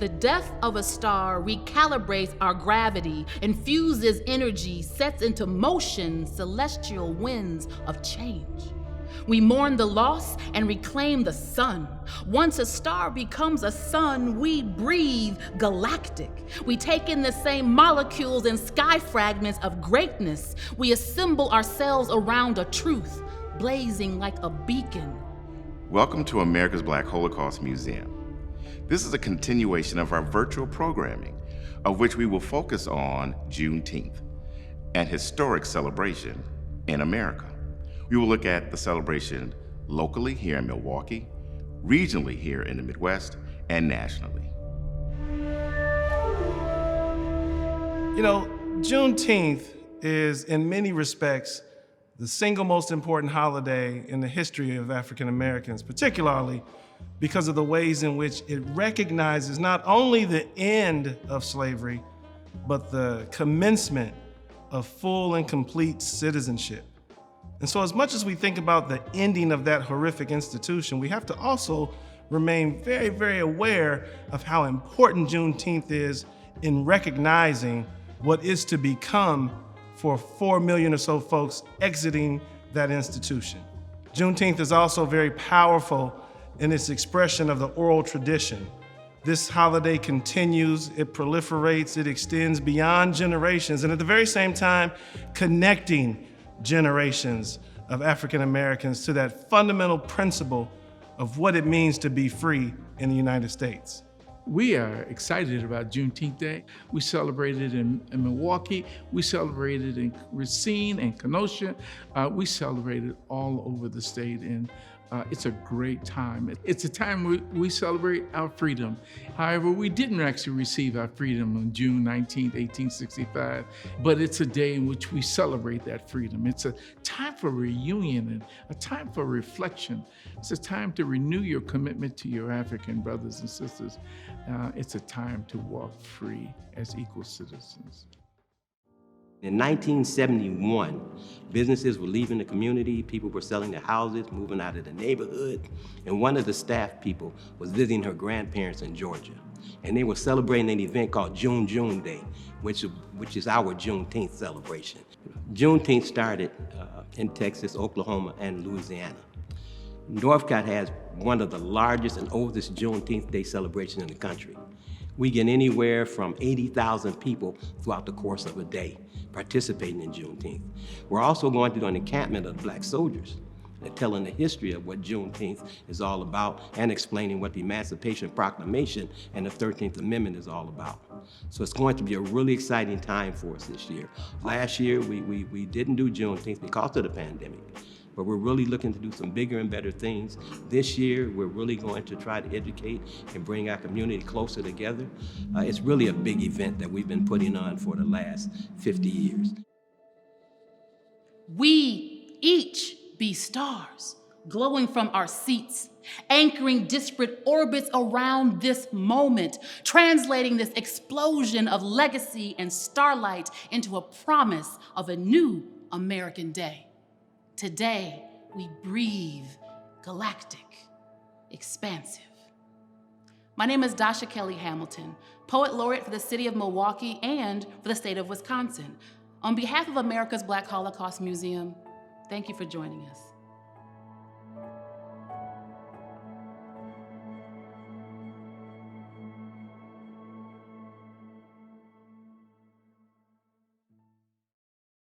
The death of a star recalibrates our gravity, infuses energy, sets into motion celestial winds of change. We mourn the loss and reclaim the sun. Once a star becomes a sun, we breathe galactic. We take in the same molecules and sky fragments of greatness. We assemble ourselves around a truth, blazing like a beacon. Welcome to America's Black Holocaust Museum. This is a continuation of our virtual programming, of which we will focus on Juneteenth, an historic celebration in America. We will look at the celebration locally here in Milwaukee, regionally here in the Midwest, and nationally. You know, Juneteenth is, in many respects, the single most important holiday in the history of African Americans, particularly because of the ways in which it recognizes not only the end of slavery, but the commencement of full and complete citizenship. And so as much as we think about the ending of that horrific institution, we have to also remain very, very aware of how important Juneteenth is in recognizing what is to become for 4 million or so folks exiting that institution. Juneteenth is also very powerful in its expression of the oral tradition. This holiday continues, it proliferates, it extends beyond generations, and at the very same time, connecting generations of African Americans to that fundamental principle of what it means to be free in the United States. We are excited about Juneteenth Day. We celebrated in Milwaukee, we celebrated in Racine and Kenosha, we celebrated all over the state, and it's a great time. It's a time we celebrate our freedom. However, we didn't actually receive our freedom on June 19th, 1865, but it's a day in which we celebrate that freedom. It's a time for reunion and a time for reflection. It's a time to renew your commitment to your African brothers and sisters. It's a time to walk free as equal citizens. In 1971, businesses were leaving the community, people were selling their houses, moving out of the neighborhood, and one of the staff people was visiting her grandparents in Georgia. And they were celebrating an event called June Day, which is our Juneteenth celebration. Juneteenth started in Texas, Oklahoma, and Louisiana. Northcott has one of the largest and oldest Juneteenth Day celebrations in the country. We get anywhere from 80,000 people throughout the course of a day participating in Juneteenth. We're also going to do an encampment of Black soldiers, telling the history of what Juneteenth is all about and explaining what the Emancipation Proclamation and the 13th Amendment is all about. So it's going to be a really exciting time for us this year. Last year, we didn't do Juneteenth because of the pandemic, but we're really looking to do some bigger and better things. This year, we're really going to try to educate and bring our community closer together. It's really a big event that we've been putting on for the last 50 years. We each be stars, glowing from our seats, anchoring disparate orbits around this moment, translating this explosion of legacy and starlight into a promise of a new American day. Today, we breathe galactic, expansive. My name is Dasha Kelly Hamilton, Poet Laureate for the City of Milwaukee and for the state of Wisconsin. On behalf of America's Black Holocaust Museum, thank you for joining us.